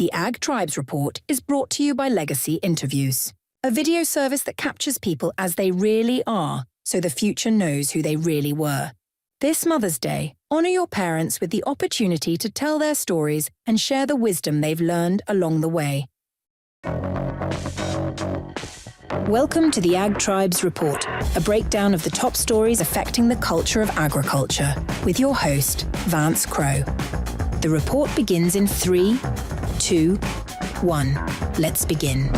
The Ag Tribes Report is brought to you by Legacy Interviews, a video service that captures people as they really are, so the future knows who they really were. This Mother's Day, honor your parents with the opportunity to tell their stories and share the wisdom they've learned along the way. Welcome to the Ag Tribes Report, a breakdown of the top stories affecting the culture of agriculture, with your host, Vance Crowe. The report begins in 3, 2, 1. Let's begin.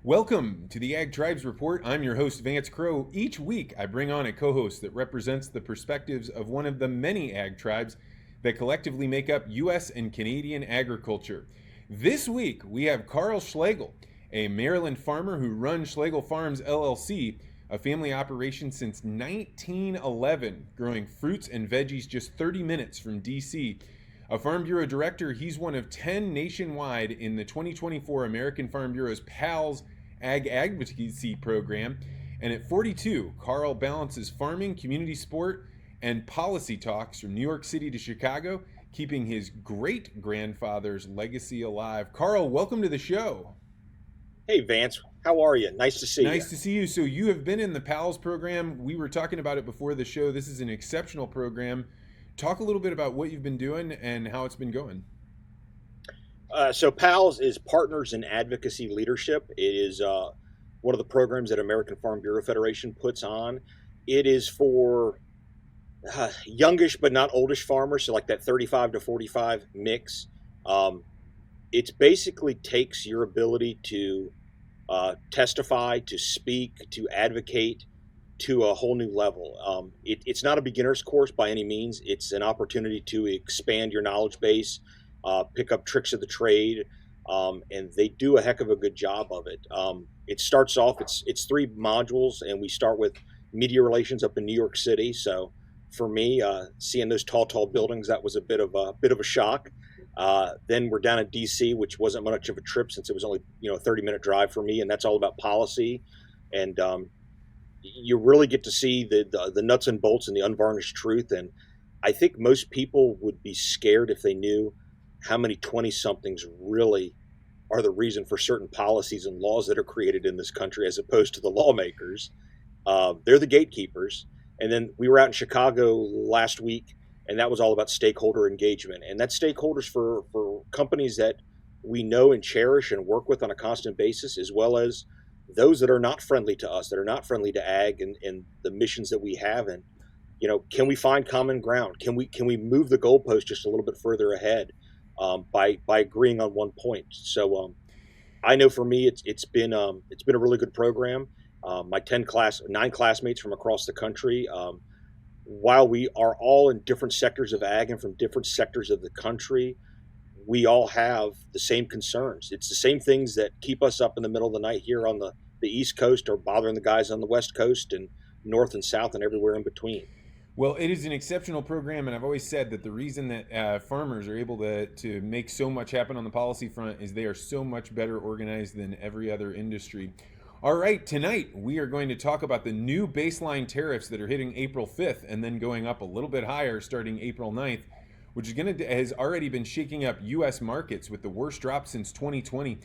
Welcome to the Ag Tribes Report. I'm your host, Vance Crowe. Each week, I bring on a co-host that represents the perspectives of one of the many ag tribes that collectively make up U.S. and Canadian agriculture. This week, we have Carl Schlegel, a Maryland farmer who runs Schlegel Farms LLC, a family operation since 1911, growing fruits and veggies just 30 minutes from D.C. A Farm Bureau director, he's one of 10 nationwide in the 2024 American Farm Bureau's PALS Ag Advocacy Program. And at 42, Karl balances farming, community sport, and policy talks from New York City to Chicago, keeping his great-grandfather's legacy alive. Karl, welcome to the show. Hey, Vance. How are you? Nice to see you. Nice to see you. So you have been in the PALS program. We were talking about it before the show. This is an exceptional program. Talk a little bit about what you've been doing and how it's been going. So PALS is Partners in Advocacy Leadership. It is one of the programs that American Farm Bureau Federation puts on. It is for youngish but not oldish farmers, so like that 35 to 45 mix. It basically takes your ability to testify, to speak, to advocate to a whole new level. It's not a beginner's course by any means. It's an opportunity to expand your knowledge base, pick up tricks of the trade, and they do a heck of a good job of it. It starts off, it's 3 modules, and we start with media relations up in New York City. So for me, seeing those tall buildings, that was a bit of a shock. Then we're down in DC, which wasn't much of a trip since it was only a 30-minute drive for me, and that's all about policy. And you really get to see the nuts and bolts and the unvarnished truth. And I think most people would be scared if they knew how many 20-somethings really are the reason for certain policies and laws that are created in this country, as opposed to the lawmakers. They're the gatekeepers. And then we were out in Chicago last week, and that was all about stakeholder engagement. And that's stakeholders for companies that we know and cherish and work with on a constant basis, as well as those that are not friendly to us, that are not friendly to ag and the missions that we have. And, can we find common ground? Can we move the goalpost just a little bit further ahead by agreeing on one point? So I know for me, it's been a really good program. My 9 classmates from across the country, while we are all in different sectors of ag and from different sectors of the country, we all have the same concerns. It's the same things that keep us up in the middle of the night here on the East Coast or bothering the guys on the West Coast and North and South and everywhere in between. Well, it is an exceptional program, and I've always said that the reason that farmers are able to make so much happen on the policy front is they are so much better organized than every other industry. All right, tonight we are going to talk about the new baseline tariffs that are hitting April 5th and then going up a little bit higher starting April 9th, which has already been shaking up U.S. markets with the worst drop since 2020.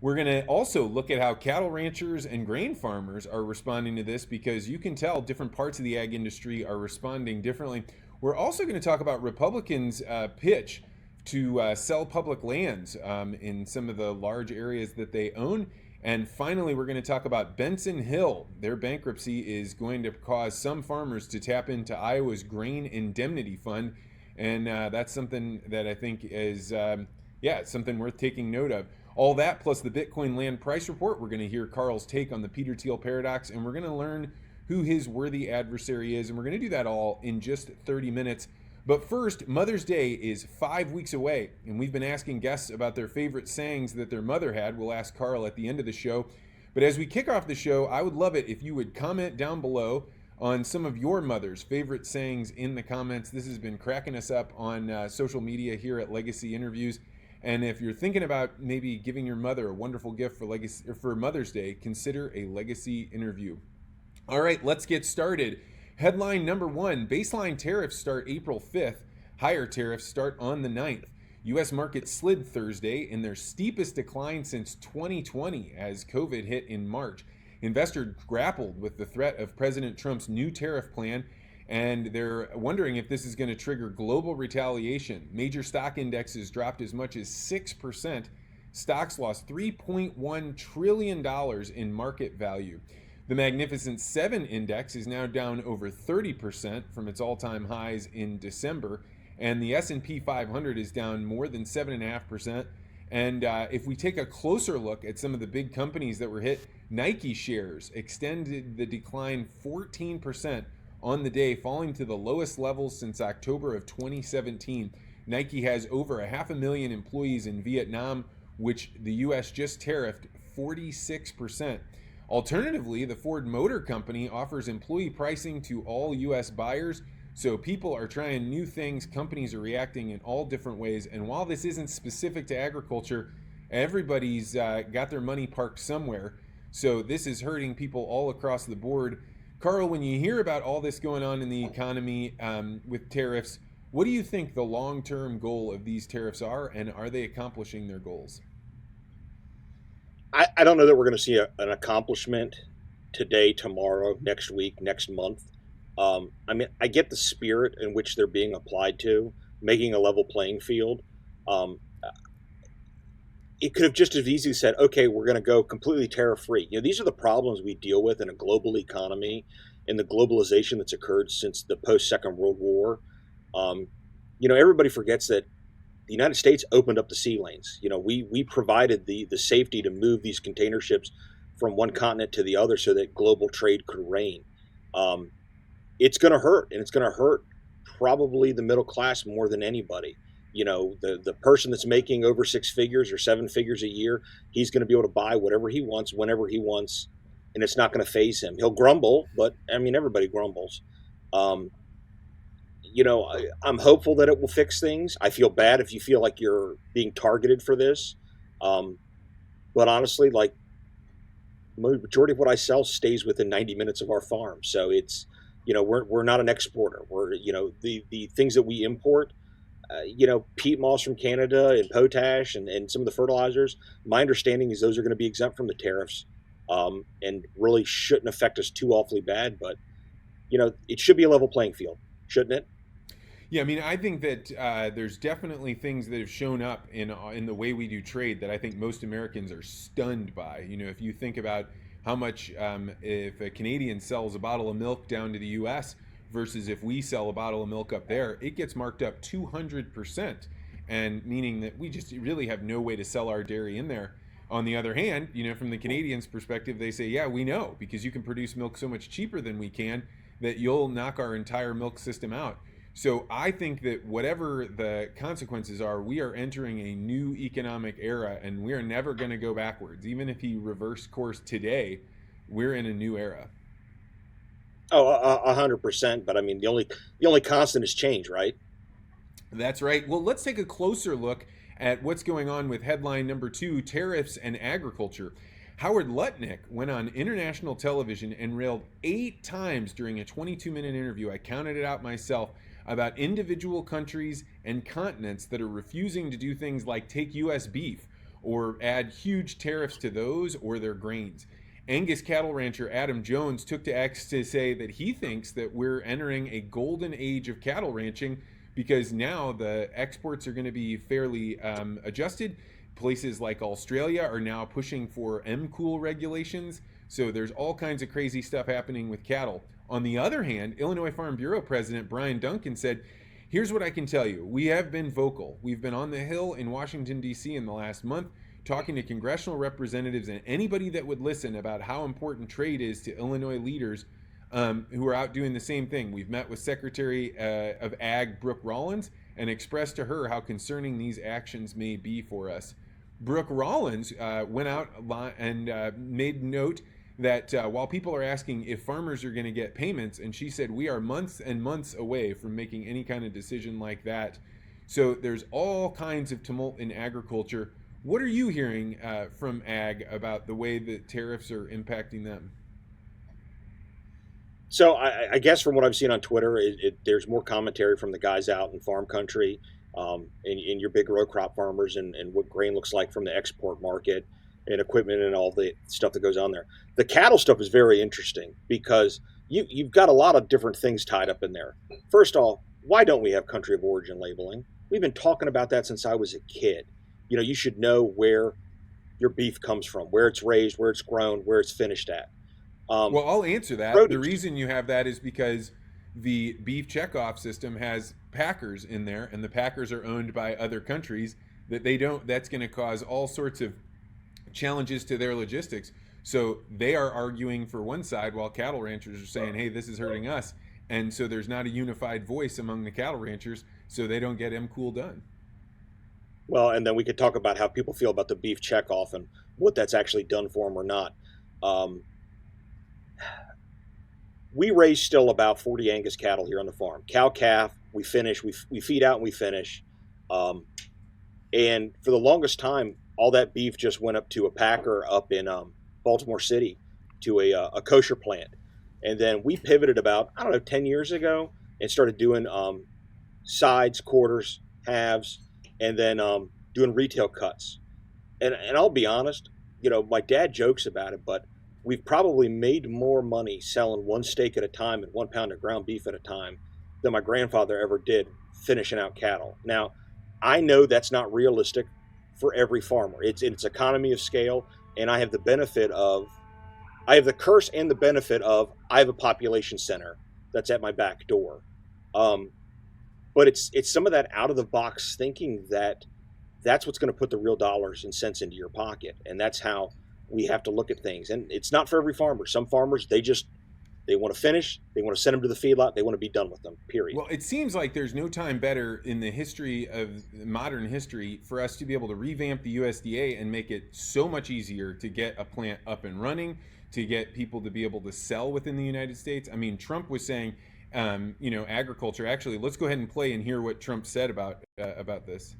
We're going to also look at how cattle ranchers and grain farmers are responding to this, because you can tell different parts of the ag industry are responding differently. We're also going to talk about Republicans' pitch to sell public lands in some of the large areas that they own. And finally, we're going to talk about Benson Hill. Their bankruptcy is going to cause some farmers to tap into Iowa's Grain Indemnity Fund. And that's something that I think is, something worth taking note of. All that plus the Bitcoin land price report. We're going to hear Carl's take on the Peter Thiel paradox, and we're going to learn who his worthy adversary is. And we're going to do that all in just 30 minutes. But first, Mother's Day is 5 weeks away, and we've been asking guests about their favorite sayings that their mother had. We'll ask Karl at the end of the show. But as we kick off the show, I would love it if you would comment down below on some of your mother's favorite sayings in the comments. This has been cracking us up on social media here at Legacy Interviews. And if you're thinking about maybe giving your mother a wonderful gift for Mother's Day, consider a Legacy interview. All right, let's get started. Headline number 1, baseline tariffs start April 5th. Higher tariffs start on the 9th. U.S. markets slid Thursday in their steepest decline since 2020 as COVID hit in March. Investors grappled with the threat of President Trump's new tariff plan, and they're wondering if this is going to trigger global retaliation. Major stock indexes dropped as much as 6%. Stocks lost $3.1 trillion in market value. The Magnificent Seven index is now down over 30% from its all-time highs in December, and the S&P 500 is down more than 7.5%. And if we take a closer look at some of the big companies that were hit, Nike shares extended the decline 14% on the day, falling to the lowest levels since October of 2017. Nike has over 500,000 employees in Vietnam, which the U.S. just tariffed 46%. Alternatively, the Ford Motor Company offers employee pricing to all U.S. buyers. So people are trying new things, companies are reacting in all different ways. And while this isn't specific to agriculture, everybody's got their money parked somewhere. So this is hurting people all across the board. Karl, when you hear about all this going on in the economy with tariffs, what do you think the long-term goal of these tariffs are, and are they accomplishing their goals? I don't know that we're going to see an accomplishment today, tomorrow, next week, next month. I mean, I get the spirit in which they're being applied to, making a level playing field. Um, it could have just as easily said, okay, we're going to go completely tariff free. You know, these are the problems we deal with in a global economy and the globalization that's occurred since the post Second World War. Um, you know, everybody forgets that the United States opened up the sea lanes. You know, we provided the safety to move these container ships from one continent to the other so that global trade could reign. Um, it's going to hurt, and it's going to hurt probably the middle class more than anybody. You know, the person that's making over six figures or seven figures a year, he's going to be able to buy whatever he wants, whenever he wants, and it's not going to phase him. He'll grumble, but I mean, everybody grumbles. Um, you know, I'm hopeful that it will fix things. I feel bad if you feel like you're being targeted for this. Um, but honestly, like, majority of what I sell stays within 90 minutes of our farm. So it's, you know, we're not an exporter. We're, you know, the things that we import, you know, peat moss from Canada and potash and some of the fertilizers. My understanding is those are going to be exempt from the tariffs, and really shouldn't affect us too awfully bad. But, you know, it should be a level playing field, shouldn't it? Yeah, I mean, I think that there's definitely things that have shown up in the way we do trade that I think most Americans are stunned by. You know, if you think about how much if a Canadian sells a bottle of milk down to the U.S. versus if we sell a bottle of milk up there, it gets marked up 200%, and meaning that we just really have no way to sell our dairy in there. On the other hand, you know, from the Canadians' perspective, they say, yeah, we know, because you can produce milk so much cheaper than we can that you'll knock our entire milk system out. So I think that whatever the consequences are, we are entering a new economic era, and we are never going to go backwards. Even if he reversed course today, we're in a new era. Oh, 100%. But I mean, the only constant is change, right? That's right. Well, let's take a closer look at what's going on with headline number 2, tariffs and agriculture. Howard Lutnick went on international television and railed 8 times during a 22-minute interview. I counted it out myself, about individual countries and continents that are refusing to do things like take U.S. beef or add huge tariffs to those or their grains. Angus cattle rancher Adam Jones took to X to say that he thinks that we're entering a golden age of cattle ranching because now the exports are going to be fairly adjusted. Places like Australia are now pushing for MCOOL regulations. So there's all kinds of crazy stuff happening with cattle. On the other hand, Illinois Farm Bureau President Brian Duncan said, here's what I can tell you. We have been vocal. We've been on the Hill in Washington, D.C. in the last month, talking to congressional representatives and anybody that would listen about how important trade is to Illinois leaders who are out doing the same thing. We've met with Secretary of Ag Brooke Rollins and expressed to her how concerning these actions may be for us. Brooke Rollins went out and made note that while people are asking if farmers are going to get payments, and she said we are months and months away from making any kind of decision like that. So there's all kinds of tumult in agriculture. What are you hearing from ag about the way that tariffs are impacting them? So I guess from what I've seen on Twitter, there's more commentary from the guys out in farm country. and your big row crop farmers and what grain looks like from the export market and equipment and all the stuff that goes on there. The cattle stuff is very interesting because you've got a lot of different things tied up in there. First off, why don't we have country of origin labeling? We've been talking about that since I was a kid. You should know where your beef comes from, where it's raised, where it's grown, where it's finished at. Well, I'll answer that. The Produce. reason you have that is because the beef checkoff system has packers in there, and the packers are owned by other countries that they don't. That's going to cause all sorts of challenges to their logistics. So they are arguing for one side while cattle ranchers are saying, hey, this is hurting us. And so there's not a unified voice among the cattle ranchers, so they don't get MCool done. Well, and then we could talk about how people feel about the beef checkoff and what that's actually done for them or not. Um, we raise still about 40 Angus cattle here on the farm. Cow, calf, we finish, we feed out and we finish. And for the longest time, all that beef just went up to a packer up in Baltimore City to a kosher plant. And then we pivoted about, I don't know, 10 years ago and started doing sides, quarters, halves, and then doing retail cuts. And I'll be honest, my dad jokes about it, but we've probably made more money selling one steak at a time and 1 pound of ground beef at a time than my grandfather ever did finishing out cattle. Now, I know that's not realistic for every farmer. It's economy of scale, and I have the curse and the benefit of I have a population center that's at my back door. But it's some of that out of the box thinking that's what's going to put the real dollars and cents into your pocket, and that's how we have to look at things. And it's not for every farmer. Some farmers they want to finish, they want to send them to the feedlot, they want to be done with them. Period. Well, it seems like there's no time better in the history of modern history for us to be able to revamp the USDA and make it so much easier to get a plant up and running, to get people to be able to sell within the United States. I mean, Trump was saying, agriculture. Actually, let's go ahead and play and hear what Trump said about this.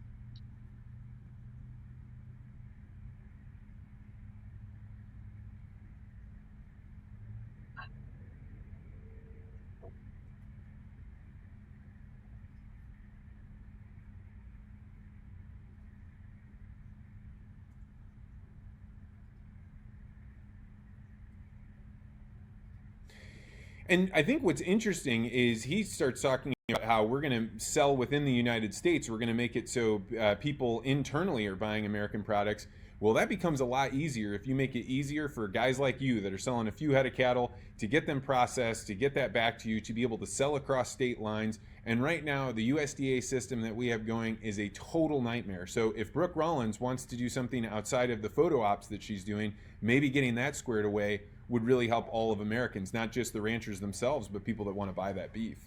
And I think what's interesting is he starts talking about how we're going to sell within the United States. We're going to make it so people internally are buying American products. Well, that becomes a lot easier if you make it easier for guys like you that are selling a few head of cattle to get them processed, to get that back to you, to be able to sell across state lines. And right now, the USDA system that we have going is a total nightmare. So if Brooke Rollins wants to do something outside of the photo ops that she's doing, maybe getting that squared away would really help all of Americans, not just the ranchers themselves, but people that want to buy that beef.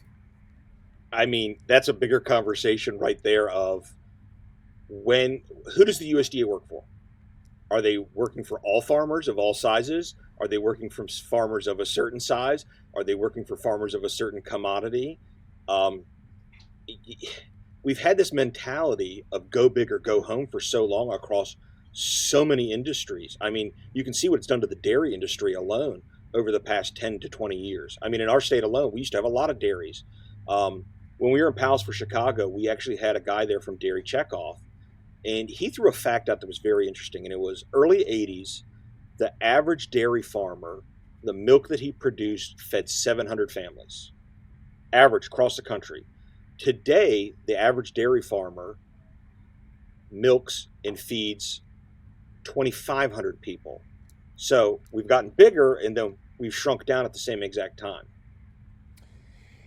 I mean, that's a bigger conversation right there of who does the USDA work for? Are they working for all farmers of all sizes? Are they working for farmers of a certain size? Are they working for farmers of a certain commodity? We've had this mentality of go big or go home for so long across so many industries. I mean, you can see what it's done to the dairy industry alone over the past 10 to 20 years. I mean, in our state alone, we used to have a lot of dairies. When we were in Pals for Chicago, we actually had a guy there from Dairy Checkoff, and he threw a fact out that was very interesting. And it was early 80s, the average dairy farmer, the milk that he produced fed 700 families, average across the country. Today, the average dairy farmer milks and feeds 2,500 people. So we've gotten bigger, and then we've shrunk down at the same exact time.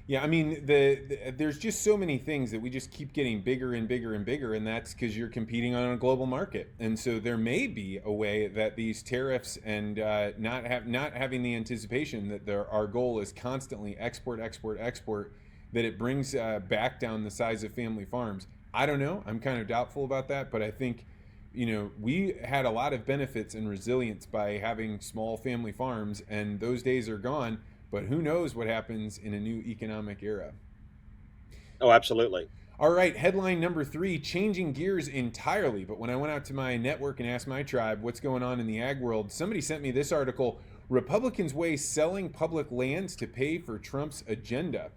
Yeah, I mean, there's just so many things that we just keep getting bigger and bigger and bigger, and that's because you're competing on a global market. And so there may be a way that these tariffs and not having the anticipation that our goal is constantly export, that it brings back down the size of family farms. I don't know. I'm kind of doubtful about that, but I think we had a lot of benefits and resilience by having small family farms, and those days are gone. But who knows what happens in a new economic era. Oh, absolutely. All right, headline number 3, changing gears entirely. But when I went out to my network and asked my tribe what's going on in the ag world, somebody sent me this article, Republicans weigh selling public lands to pay for Trump's agenda.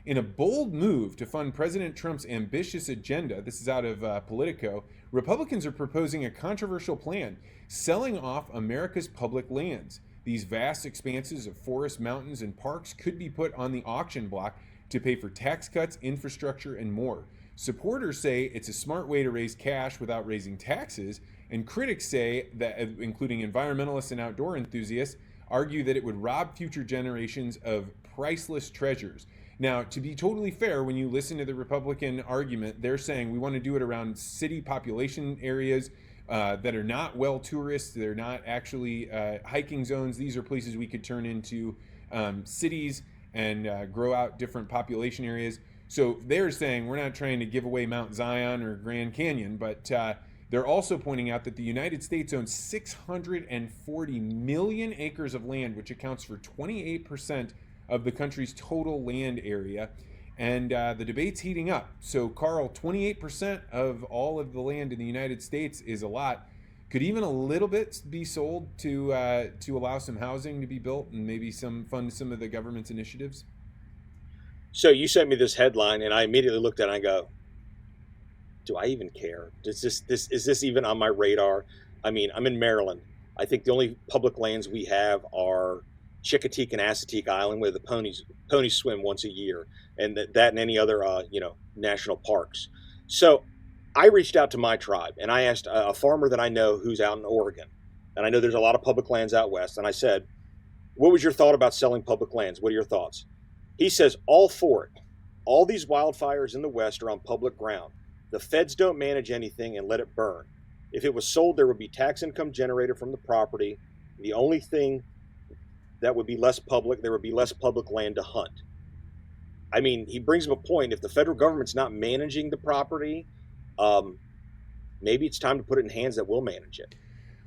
In a bold move to fund President Trump's ambitious agenda, this is out of Politico, Republicans are proposing a controversial plan, selling off America's public lands. These vast expanses of forests, mountains, and parks could be put on the auction block to pay for tax cuts, infrastructure, and more. Supporters say it's a smart way to raise cash without raising taxes, and critics say that, including environmentalists and outdoor enthusiasts, argue that it would rob future generations of priceless treasures. Now, to be totally fair, when you listen to the Republican argument, they're saying we want to do it around city population areas that are not well tourists. They're not actually hiking zones. These are places we could turn into cities and grow out different population areas. So they're saying we're not trying to give away Mount Zion or Grand Canyon, but they're also pointing out that the United States owns 640 million acres of land, which accounts for 28% of the country's total land area. And the debate's heating up. So, Karl, 28% of all of the land in the United States is a lot. Could even a little bit be sold to allow some housing to be built and maybe fund some of the government's initiatives? So you sent me this headline, and I immediately looked at it and I go, do I even care? Is this even on my radar? I mean, I'm in Maryland. I think the only public lands we have are Chicoteague and Assateague Island, where the ponies swim once a year, and that and any other national parks. So I reached out to my tribe, and I asked a farmer that I know who's out in Oregon, and I know there's a lot of public lands out west, and I said, what was your thought about selling public lands? What are your thoughts? He says, all for it. All these wildfires in the West are on public ground. The feds don't manage anything and let it burn. If it was sold, there would be tax income generated from the property. The only thing that would be less public, there would be less public land to hunt. I mean, he brings up a point. If the federal government's not managing the property, maybe it's time to put it in hands that will manage it.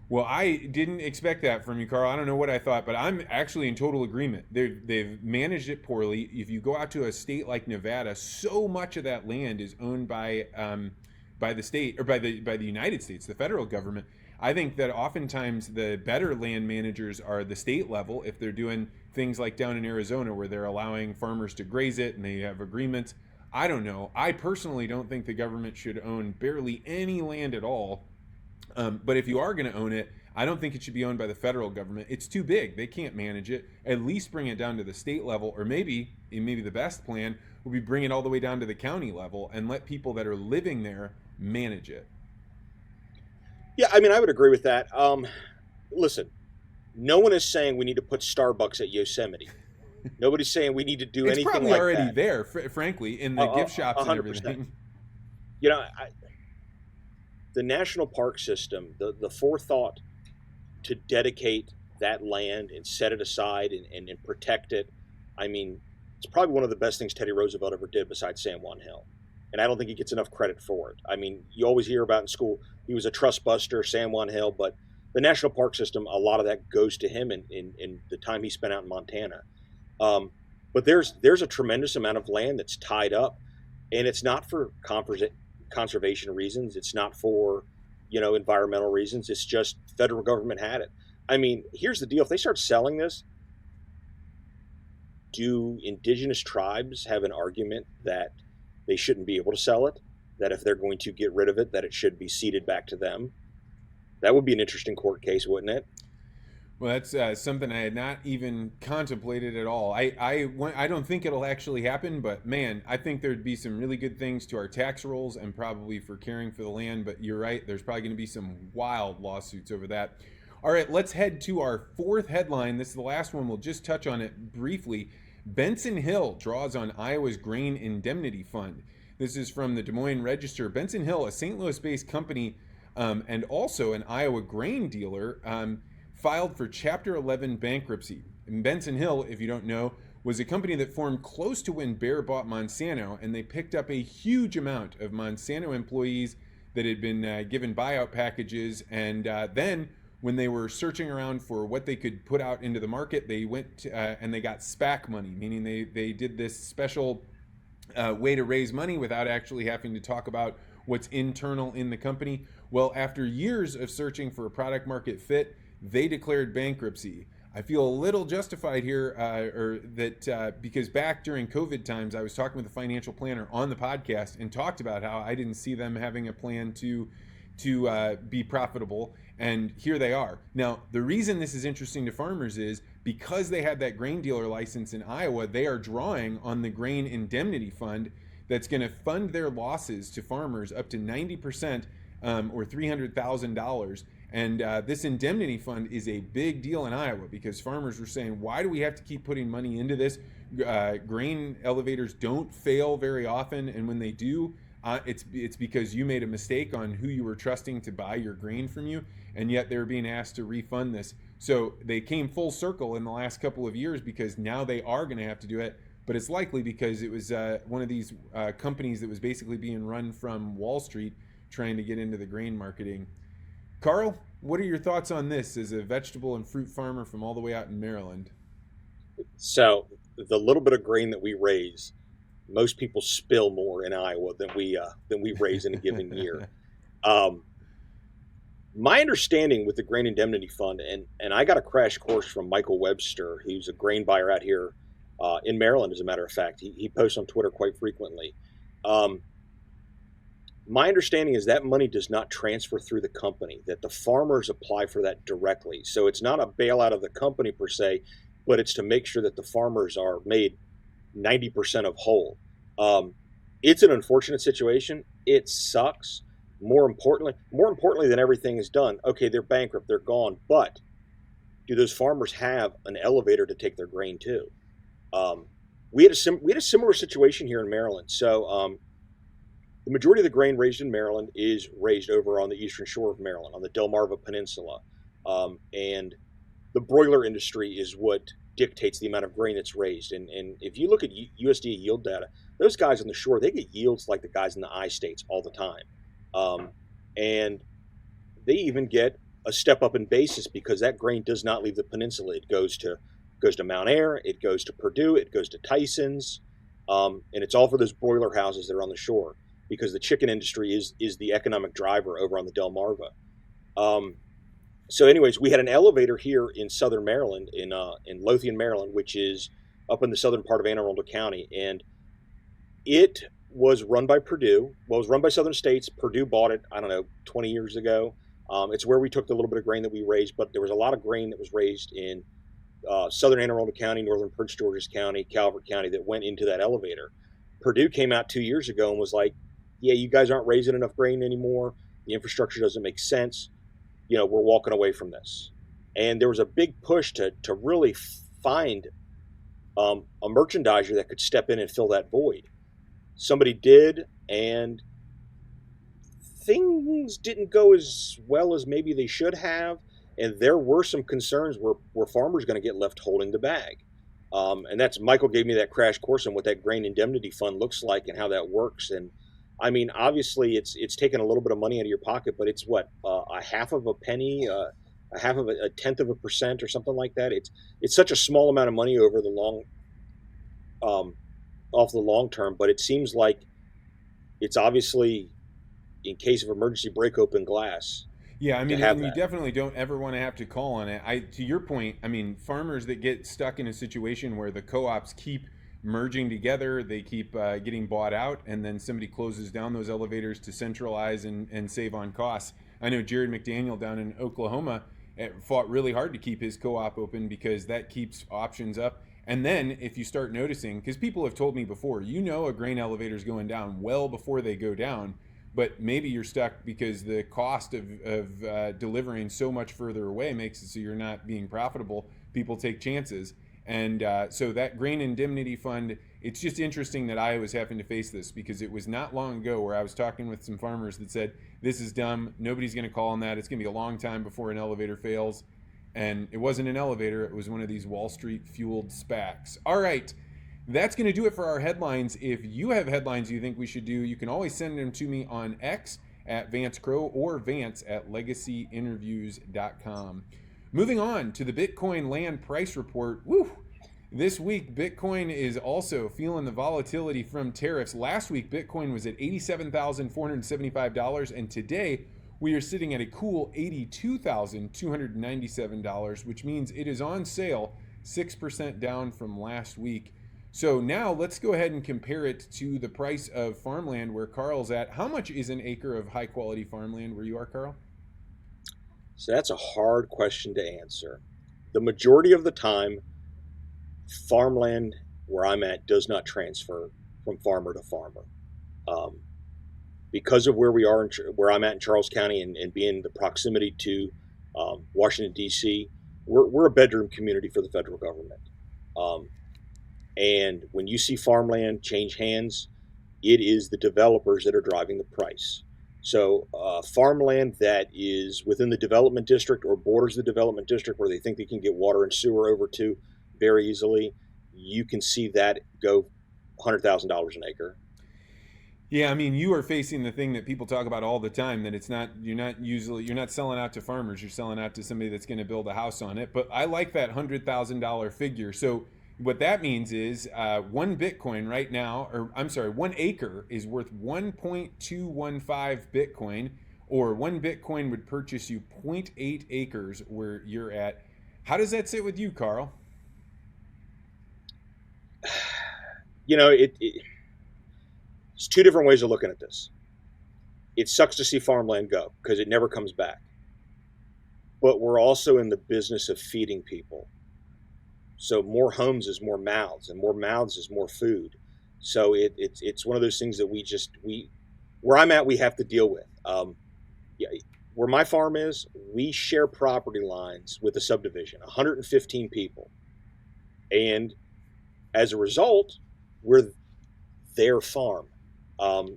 Well, I didn't expect that from you, Karl. I don't know what I thought, but I'm actually in total agreement. They've managed it poorly. If you go out to a state like Nevada, so much of that land is owned by the state or by the United States, the federal government. I think that oftentimes the better land managers are the state level if they're doing things like down in Arizona where they're allowing farmers to graze it and they have agreements. I don't know. I personally don't think the government should own barely any land at all. But if you are going to own it, I don't think it should be owned by the federal government. It's too big. They can't manage it. At least bring it down to the state level, or maybe the best plan would be bring it all the way down to the county level and let people that are living there manage it. Yeah, I mean, I would agree with that. Listen, no one is saying we need to put Starbucks at Yosemite. Nobody's saying we need to do anything like that. It's probably already there, frankly, in the gift shops 100%. And everything. You know, the national park system, the forethought to dedicate that land and set it aside and protect it, I mean, it's probably one of the best things Teddy Roosevelt ever did besides San Juan Hill. And I don't think he gets enough credit for it. I mean, you always hear about in school, he was a trust buster, San Juan Hill, but the national park system, a lot of that goes to him in the time he spent out in Montana. But there's a tremendous amount of land that's tied up, and it's not for conservation reasons. It's not for, environmental reasons. It's just federal government had it. I mean, here's the deal. If they start selling this, do indigenous tribes have an argument that they shouldn't be able to sell it? That if they're going to get rid of it, that it should be ceded back to them? That would be an interesting court case, wouldn't it? Well, that's something I had not even contemplated at all. I don't think it'll actually happen, but man, I think there'd be some really good things to our tax rolls and probably for caring for the land. But you're right, there's probably going to be some wild lawsuits over that. All right, let's head to our fourth headline. This is the last one. We'll just touch on it briefly. Benson Hill draws on Iowa's grain indemnity fund. This is from the Des Moines Register. Benson Hill, a St. Louis-based company and also an Iowa grain dealer, filed for Chapter 11 bankruptcy. And Benson Hill, if you don't know, was a company that formed close to when Bayer bought Monsanto, and they picked up a huge amount of Monsanto employees that had been given buyout packages. And then when they were searching around for what they could put out into the market, they went and they got SPAC money, meaning they did this special way to raise money without actually having to talk about what's internal in the company. Well, after years of searching for a product market fit, they declared bankruptcy. I feel a little justified here, because back during COVID times, I was talking with a financial planner on the podcast and talked about how I didn't see them having a plan to be profitable, and here they are. Now, the reason this is interesting to farmers is because they had that grain dealer license in Iowa, they are drawing on the grain indemnity fund that's going to fund their losses to farmers up to 90%, or $300,000. And this indemnity fund is a big deal in Iowa because farmers were saying, why do we have to keep putting money into this? Grain elevators don't fail very often, and when they do, it's because you made a mistake on who you were trusting to buy your grain from you, and yet they're being asked to refund this. So they came full circle in the last couple of years because now they are going to have to do it, but it's likely because it was one of these companies that was basically being run from Wall Street trying to get into the grain marketing. Karl, what are your thoughts on this as a vegetable and fruit farmer from all the way out in Maryland? So the little bit of grain that we raise, most people spill more in Iowa than we raise in a given year. My understanding with the Grain Indemnity Fund, and I got a crash course from Michael Webster, who's a grain buyer out here in Maryland, as a matter of fact. He posts on Twitter quite frequently. My understanding is that money does not transfer through the company, that the farmers apply for that directly. So it's not a bailout of the company per se, but it's to make sure that the farmers are made 90% of whole. It's an unfortunate situation. It sucks. More importantly than everything is done, okay, they're bankrupt, they're gone, but do those farmers have an elevator to take their grain to? We had a similar situation here in Maryland. So the majority of the grain raised in Maryland is raised over on the eastern shore of Maryland, on the Delmarva Peninsula. And the broiler industry is what dictates the amount of grain that's raised. And if you look at USDA yield data, those guys on the shore, they get yields like the guys in the I states all the time. And they even get a step up in basis because that grain does not leave the peninsula. It goes to Mount Ayr, it goes to Purdue, it goes to Tyson's, and it's all for those broiler houses that are on the shore, because the chicken industry is the economic driver over on the Delmarva. So anyways, we had an elevator here in southern Maryland, in Lothian, Maryland, which is up in the southern part of Anne Arundel County. And it was run by Purdue. Well, it was run by Southern States. Purdue bought it, 20 years ago. It's where we took the little bit of grain that we raised, but there was a lot of grain that was raised in southern Anne Arundel County, northern Prince George's County, Calvert County, that went into that elevator. Purdue came out 2 years ago and was like, yeah, you guys aren't raising enough grain anymore. The infrastructure doesn't make sense. We're walking away from this. And there was a big push to really find a merchandiser that could step in and fill that void. Somebody did, and things didn't go as well as maybe they should have. And there were some concerns where farmers going to get left holding the bag. And that's, Michael gave me that crash course on what that grain indemnity fund looks like and how that works. And I mean, obviously it's taken a little bit of money out of your pocket, but it's what, a half of a penny, a half of a tenth of a percent or something like that. It's such a small amount of money over the off the long term, but it seems like it's obviously, in case of emergency, break open glass. Yeah, I mean, and you definitely don't ever want to have to call on it. To your point, I mean, farmers that get stuck in a situation where the co-ops keep merging together, they keep getting bought out, and then somebody closes down those elevators to centralize and save on costs. I know Jared McDaniel down in Oklahoma fought really hard to keep his co-op open because that keeps options up. And then if you start noticing, because people have told me before, a grain elevator is going down well before they go down, but maybe you're stuck because the cost of delivering so much further away makes it so you're not being profitable. People take chances. And so that grain indemnity fund, it's just interesting that Iowa's having to face this, because it was not long ago where I was talking with some farmers that said, this is dumb, nobody's going to call on that, it's going to be a long time before an elevator fails. And it wasn't an elevator, it was one of these Wall Street fueled SPACs. All right, that's going to do it for our headlines. If you have headlines you think we should do, you can always send them to me on X at Vance Crowe or Vance at legacyinterviews.com. Moving on to the Bitcoin land price report. Woo! This week, Bitcoin is also feeling the volatility from tariffs. Last week, Bitcoin was at $87,475, and today we are sitting at a cool $82,297, which means it is on sale 6% down from last week. So now let's go ahead and compare it to the price of farmland where Carl's at. How much is an acre of high quality farmland where you are, Karl? So that's a hard question to answer. The majority of the time, farmland where I'm at does not transfer from farmer to farmer. Um, because of where we are, where I'm at in Charles County, and being the proximity to Washington, D.C., we're a bedroom community for the federal government. Um, and when you see farmland change hands, it is the developers that are driving the price. So farmland that is within the development district or borders the development district where they think they can get water and sewer over to very easily, you can see that go $100,000 an acre. Yeah, I mean, you are facing the thing that people talk about all the time, that you're not selling out to farmers, you're selling out to somebody that's going to build a house on it. But I like that $100,000 figure. So what that means is one Bitcoin right now, or I'm sorry, 1 acre is worth 1.215 Bitcoin, or one Bitcoin would purchase you 0.8 acres where you're at. How does that sit with you, Karl? You know, it's two different ways of looking at this. It sucks to see farmland go because it never comes back. But we're also in the business of feeding people. So more homes is more mouths, and more mouths is more food. So it's one of those things that where I'm at, we have to deal with. Yeah, where my farm is, we share property lines with a subdivision, 115 people, and as a result, we're their farm.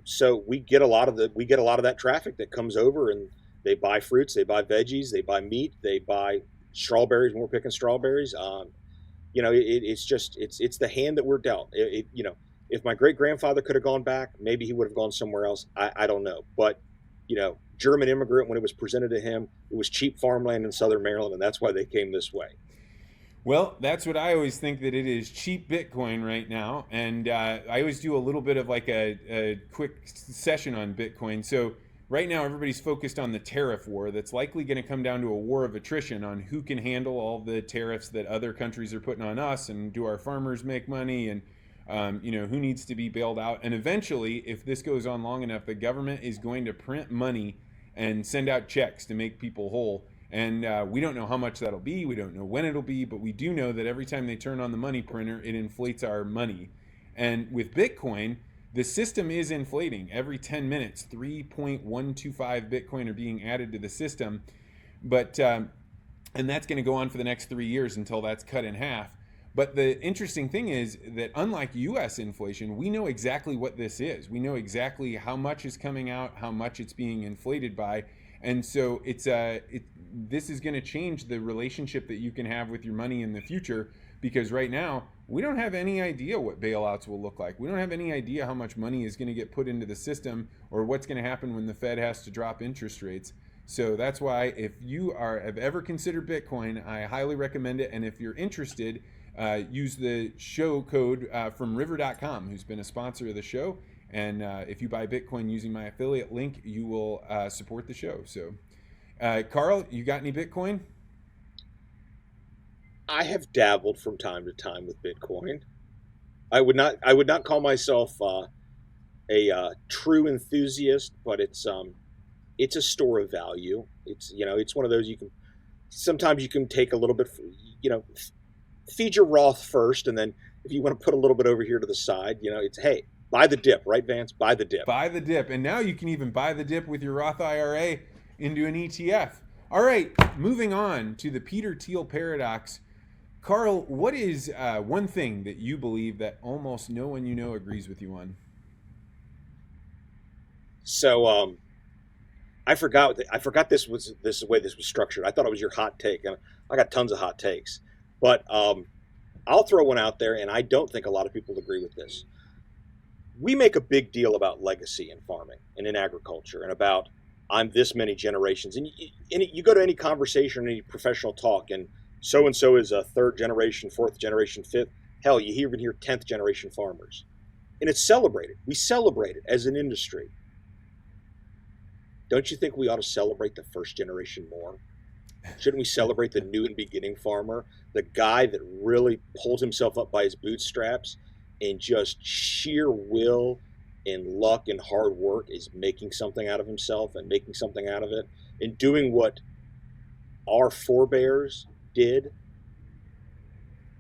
So we get a lot of that traffic that comes over, and they buy fruits, they buy veggies, they buy meat, they buy strawberries when we're picking strawberries. It's the hand that we're dealt. If my great grandfather could have gone back, maybe he would have gone somewhere else. I don't know, but German immigrant, when it was presented to him, it was cheap farmland in Southern Maryland, and that's why they came this way. Well, that's what I always think, that it is cheap Bitcoin right now. And I always do a little bit of like a quick session on Bitcoin. So right now, everybody's focused on the tariff war that's likely going to come down to a war of attrition on who can handle all the tariffs that other countries are putting on us, and do our farmers make money, and who needs to be bailed out. And eventually, if this goes on long enough, the government is going to print money and send out checks to make people whole. And we don't know how much that'll be. We don't know when it'll be, but we do know that every time they turn on the money printer, it inflates our money. And with Bitcoin, the system is inflating. Every 10 minutes, 3.125 Bitcoin are being added to the system. But and that's going to go on for the next 3 years until that's cut in half. But the interesting thing is that unlike US inflation, we know exactly what this is. We know exactly how much is coming out, how much it's being inflated by. And so this is going to change the relationship that you can have with your money in the future, because right now we don't have any idea what bailouts will look like. We don't have any idea how much money is going to get put into the system, or what's going to happen when the Fed has to drop interest rates. So that's why, if you have ever considered Bitcoin, I highly recommend it. And if you're interested, use the show code from river.com, who's been a sponsor of the show. And if you buy Bitcoin using my affiliate link, you will support the show. So, Karl, you got any Bitcoin? I have dabbled from time to time with Bitcoin. I would not call myself a true enthusiast, but it's a store of value. It's one of those sometimes you can take a little bit, feed your Roth first, and then if you want to put a little bit over here to the side, it's, hey, buy the dip, right, Vance? Buy the dip. Buy the dip. And now you can even buy the dip with your Roth IRA into an ETF. All right, moving on to the Peter Thiel paradox. Karl, what is one thing that you believe that almost no one you know agrees with you on? So I forgot this was the way this was structured. I thought it was your hot take. I got tons of hot takes, but I'll throw one out there, and I don't think a lot of people agree with this. We make a big deal about legacy in farming and in agriculture, and about I'm this many generations. And you go to any conversation, any professional talk, and so is a third generation, fourth generation, fifth. Hell, you even hear 10th generation farmers. And it's celebrated. We celebrate it as an industry. don't you think we ought to celebrate the first generation more? Shouldn't we celebrate the new and beginning farmer, the guy that really pulls himself up by his bootstraps and just sheer will and luck and hard work is making something out of himself and making something out of it and doing what our forebears did?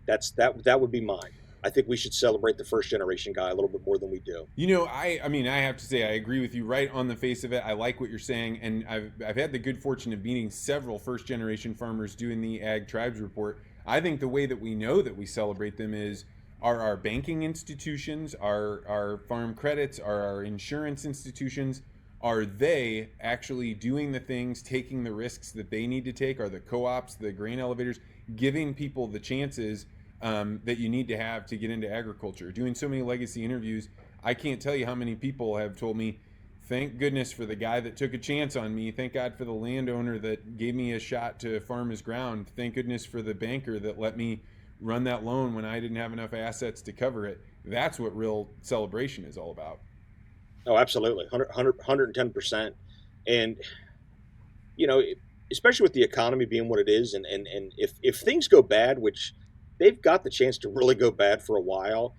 That would be mine. I think we should celebrate the first generation guy a little bit more than we do. You know, I mean, I have to say, I agree with you right on the face of it. I like what you're saying, and I've had the good fortune of meeting several first generation farmers doing the Ag Tribes Report. I think the way that we know that we celebrate them is our banking institutions, our farm credits, our insurance institutions. Are they actually doing the things, taking the risks that they need to take? Are the co-ops, the grain elevators, giving people the chances that you need to have to get into agriculture? Doing so many legacy interviews, I can't tell you how many people have told me, thank goodness for the guy that took a chance on me. Thank God for the landowner that gave me a shot to farm his ground. Thank goodness for the banker that let me run that loan when I didn't have enough assets to cover it. That's what real celebration is all about. Oh, absolutely. 110%. And, you know, especially with the economy being what it is, and if things go bad, which they've got the chance to really go bad for a while,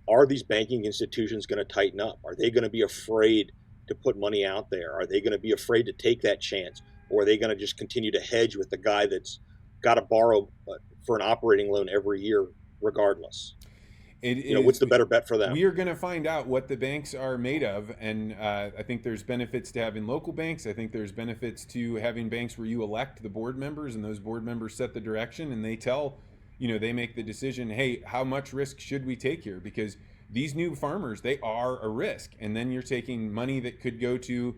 are these banking institutions going to tighten up? Are they going to be afraid to put money out there? Are they going to be afraid to take that chance? Or are they going to just continue to hedge with the guy that's got to borrow for an operating loan every year regardless? What's the better bet for them? We are going to find out what the banks are made of, and I think there's benefits to having local banks. I think there's benefits to having banks where you elect the board members, and those board members set the direction, and they tell, they make the decision, hey, how much risk should we take here? Because these new farmers, they are a risk, and then you're taking money that could go to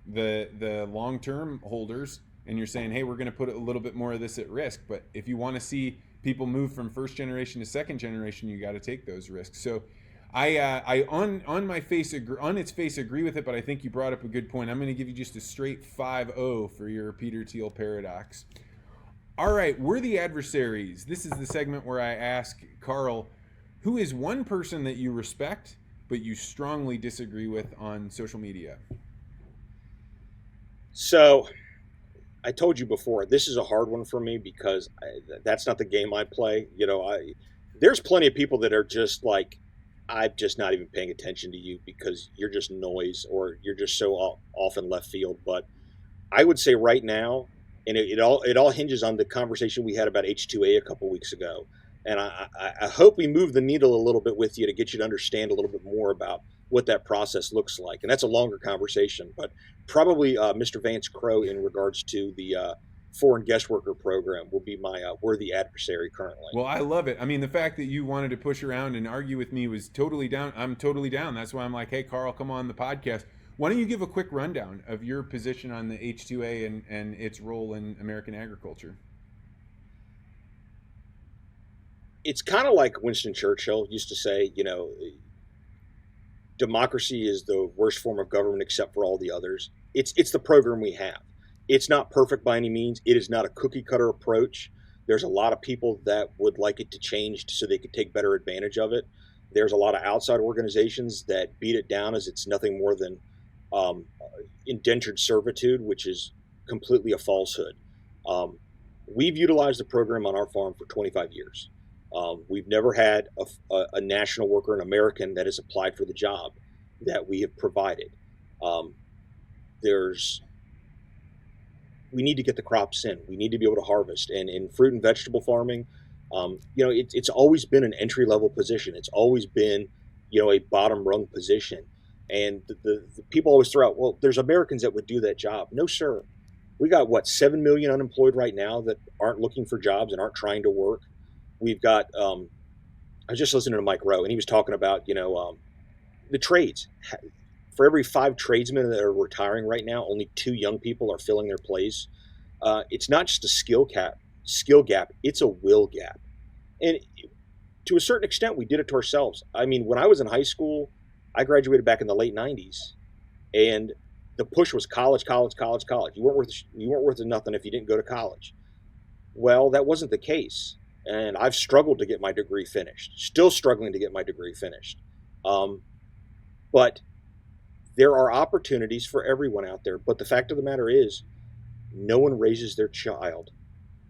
the long-term holders, and you're saying, hey, we're going to put a little bit more of this at risk. But if you want to see people move from first generation to second generation, you got to take those risks. So I on its face agree with it, but I think you brought up a good point. I'm going to give you just a straight 5-0 for your Peter Thiel paradox. All right, worthy adversaries. This is the segment where I ask Karl, who is one person that you respect but you strongly disagree with on social media? So I told you before, this is a hard one for me because that's not the game I play. There's plenty of people that are just like, I'm just not even paying attention to you because you're just noise or you're just so off in left field. But I would say right now, and it all hinges on the conversation we had about H2A a couple weeks ago. And I hope we move the needle a little bit with you to get you to understand a little bit more about what that process looks like. And that's a longer conversation, but probably Mr. Vance Crowe in regards to the foreign guest worker program will be my worthy adversary currently. Well, I love it. I mean, the fact that you wanted to push around and argue with me was totally down. I'm totally down. That's why I'm like, hey, Karl, come on the podcast. Why don't you give a quick rundown of your position on the H2A and its role in American agriculture? It's kind of like Winston Churchill used to say, democracy is the worst form of government except for all the others. It's the program we have. It's not perfect by any means. It is not a cookie cutter approach. There's a lot of people that would like it to change so they could take better advantage of it. There's a lot of outside organizations that beat it down as it's nothing more than indentured servitude, which is completely a falsehood. We've utilized the program on our farm for 25 years. We've never had a national worker, an American, that has applied for the job that we have provided. We need to get the crops in. We need to be able to harvest. And in fruit and vegetable farming, it's always been an entry-level position. It's always been, a bottom rung position. And the people always throw out, well, there's Americans that would do that job. No, sir. We got, 7 million unemployed right now that aren't looking for jobs and aren't trying to work. We've got, I was just listening to Mike Rowe, and he was talking about, the trades. For every 5 tradesmen that are retiring right now, only 2 young people are filling their place. It's not just a skill gap, it's a will gap. And to a certain extent, we did it to ourselves. I mean, when I was in high school, I graduated back in the late 90s, and the push was college. You weren't worth nothing if you didn't go to college. Well, that wasn't the case. And I've struggled to get my degree finished, still struggling to get my degree finished. But There are opportunities for everyone out there, but the fact of the matter is, no one raises their child.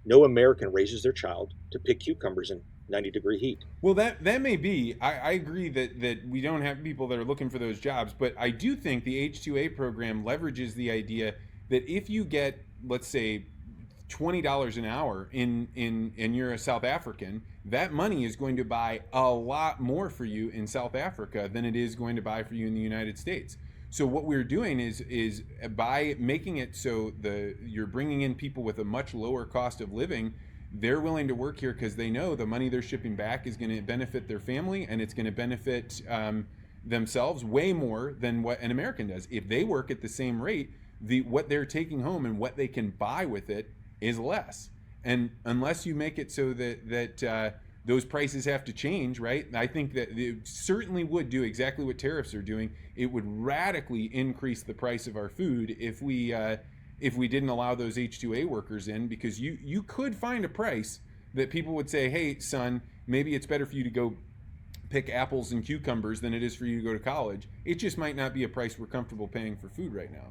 No American raises their child to pick cucumbers in 90-degree heat. Well, that may be. I agree that we don't have people that are looking for those jobs, but I do think the H-2A program leverages the idea that if you get, let's say, $20 an hour and you're a South African, that money is going to buy a lot more for you in South Africa than it is going to buy for you in the United States. So what we're doing is by making it so you're bringing in people with a much lower cost of living, they're willing to work here because they know the money they're shipping back is going to benefit their family, and it's going to benefit themselves way more than what an American does. If they work at the same rate, what they're taking home and what they can buy with it is less. And unless you make it so that those prices have to change, right? I think that it certainly would do exactly what tariffs are doing. It would radically increase the price of our food if we didn't allow those H-2A workers in, because you could find a price that people would say, hey, son, maybe it's better for you to go pick apples and cucumbers than it is for you to go to college. It just might not be a price we're comfortable paying for food right now.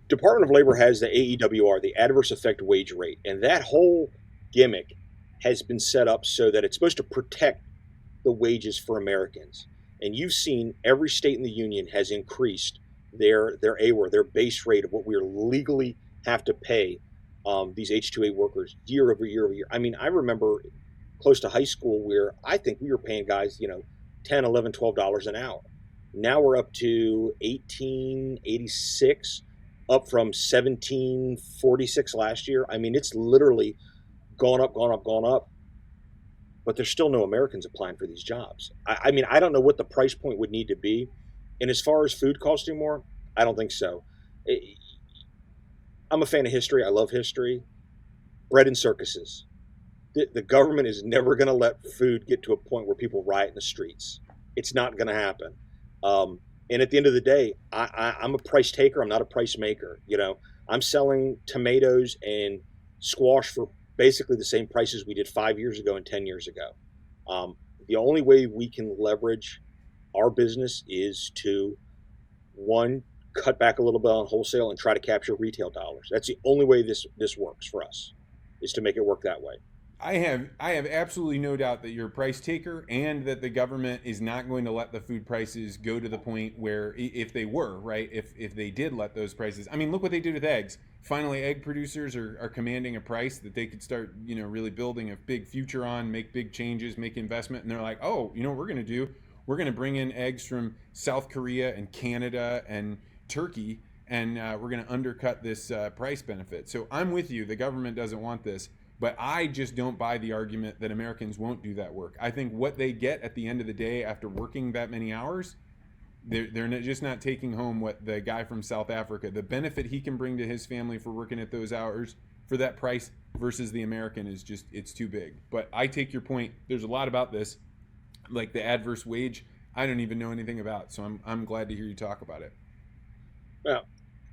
Department of Labor has the AEWR, the adverse effect wage rate, and that whole gimmick has been set up so that it's supposed to protect the wages for Americans. And you've seen every state in the union has increased their AWR, their base rate of what we legally have to pay these H-2A workers year over year over year. I mean, I remember close to high school where I think we were paying guys, $10, $11, $12 an hour. Now we're up to $18.86. Up from $17.46 last year. I mean, it's literally gone up, gone up, gone up. But there's still no Americans applying for these jobs. I mean, I don't know what the price point would need to be. And as far as food costing more, I don't think so. I'm a fan of history. I love history. Bread and circuses. The government is never going to let food get to a point where people riot in the streets. It's not going to happen. And at the end of the day, I'm a price taker. I'm not a price maker. I'm selling tomatoes and squash for basically the same prices we did 5 years ago and 10 years ago. The only way we can leverage our business is to, one, cut back a little bit on wholesale and try to capture retail dollars. That's the only way this works for us, is to make it work that way. I have absolutely no doubt that you're a price taker, and that the government is not going to let the food prices go to the point where, if they were, right, if they did let those prices, I mean, look what they did with eggs. Finally, egg producers are commanding a price that they could start, really building a big future on, make big changes, make investment. And they're like, oh, what we're going to do? We're going to bring in eggs from South Korea and Canada and Turkey, and we're going to undercut this price benefit. So I'm with you. The government doesn't want this. But I just don't buy the argument that Americans won't do that work. I think what they get at the end of the day after working that many hours, they're just not taking home what the guy from South Africa, the benefit he can bring to his family for working at those hours for that price versus the American is just, it's too big. But I take your point. There's a lot about this, like the adverse wage, I don't even know anything about. So I'm glad to hear you talk about it. Well,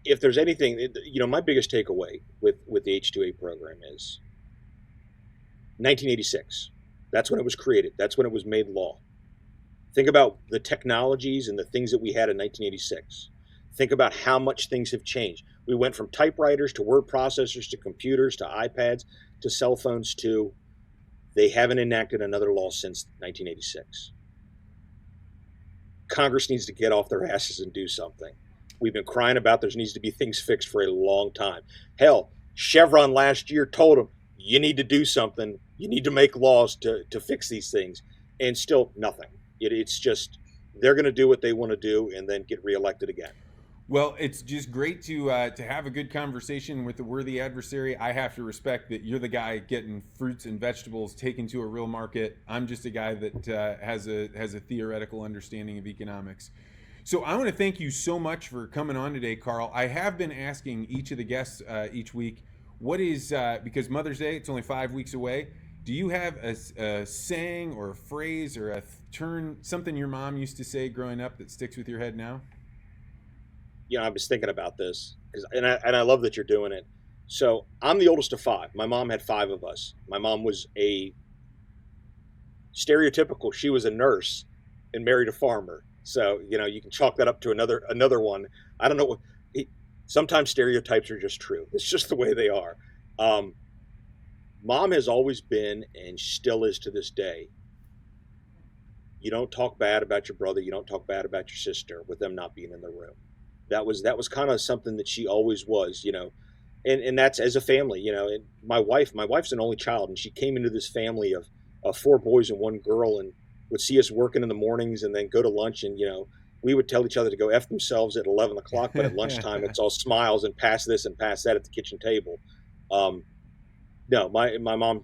if there's anything, my biggest takeaway with the H-2A program is 1986. That's when it was created. That's when it was made law. Think about the technologies and the things that we had in 1986. Think about how much things have changed. We went from typewriters to word processors to computers to iPads to cell phones to, they haven't enacted another law since 1986. Congress needs to get off their asses and do something. We've been crying about there needs to be things fixed for a long time. Hell, Chevron last year told them, you need to do something. You need to make laws to fix these things. And still nothing. It's just, they're going to do what they want to do and then get reelected again. Well, it's just great to have a good conversation with a worthy adversary. I have to respect that you're the guy getting fruits and vegetables taken to a real market. I'm just a guy that has a theoretical understanding of economics. So I want to thank you so much for coming on today, Carl. I have been asking each of the guests each week, what is, because Mother's Day, it's only 5 weeks away, do you have a saying or a phrase or a turn, something your mom used to say growing up that sticks with your head now? I was thinking about this, and I love that you're doing it. So I'm the oldest of five. My mom had five of us. My mom was a stereotypical, she was a nurse, and married a farmer. So, you can chalk that up to another one. I don't know what. Sometimes stereotypes are just true. It's just the way they are. Um, Mom has always been and still is to this day. You don't talk bad about your brother. You don't talk bad about your sister with them not being in the room. That was kind of something that she always was. And that's as a family. And my wife's an only child, and she came into this family of four boys and one girl, and would see us working in the mornings, and then go to lunch, and we would tell each other to go f themselves at 11 o'clock, but at lunchtime it's all smiles and pass this and pass that at the kitchen table. Um, no, my mom,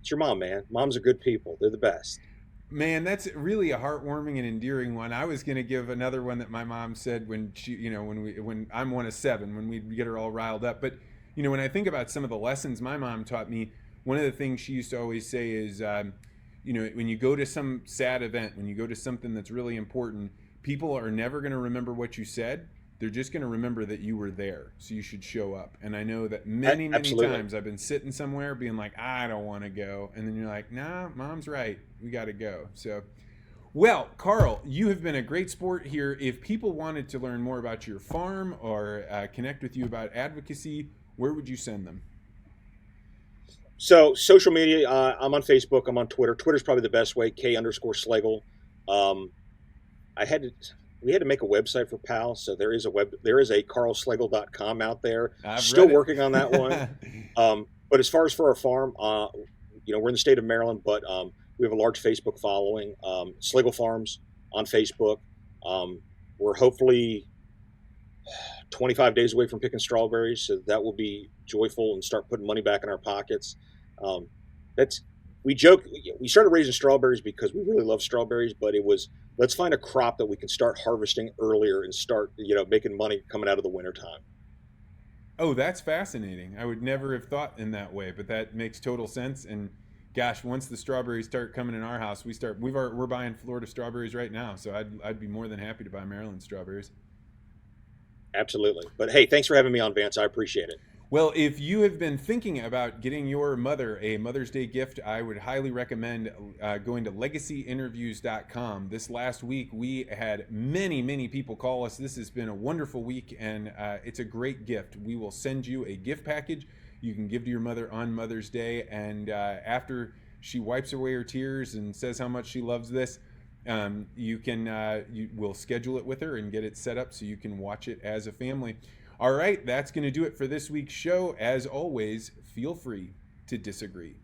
it's your mom, man. Moms are good people. They're the best. Man, that's really a heartwarming and endearing one. I was going to give another one that my mom said when she, when I'm one of seven, when we get her all riled up. But, when I think about some of the lessons my mom taught me, one of the things she used to always say is, when you go to some sad event, when you go to something that's really important, people are never going to remember what you said. They're just going to remember that you were there. So you should show up. And I know that many Absolutely. times I've been sitting somewhere being like, I don't want to go. And then you're like, nah, mom's right. We got to go. So, well, Karl, you have been a great sport here. If people wanted to learn more about your farm or connect with you about advocacy, where would you send them? So social media, I'm on Facebook. I'm on Twitter. Twitter's probably the best way. K_Schlegel. Um, I had to we had to make a website for PAL, so there is a carlschlegel.com out there. I've Still read working on that one. it. But as far as for our farm, we're in the state of Maryland, but we have a large Facebook following. Schlegel Farms on Facebook. We're hopefully 25 days away from picking strawberries, so that will be joyful and start putting money back in our pockets. Um, that's we joke we started raising strawberries because we really love strawberries, but it was let's find a crop that we can start harvesting earlier and start making money coming out of the wintertime. Oh, that's fascinating. I would never have thought in that way, but that makes total sense. And gosh, once the strawberries start coming in our house, we're buying Florida strawberries right now. So I'd be more than happy to buy Maryland strawberries. Absolutely. But hey, thanks for having me on, Vance. I appreciate it. Well, if you have been thinking about getting your mother a Mother's Day gift, I would highly recommend going to legacyinterviews.com. This last week, we had many people call us. This has been a wonderful week, and it's a great gift. We will send you a gift package you can give to your mother on Mother's Day, and after she wipes away her tears and says how much she loves this, you will schedule it with her and get it set up so you can watch it as a family. All right, that's going to do it for this week's show. As always, feel free to disagree.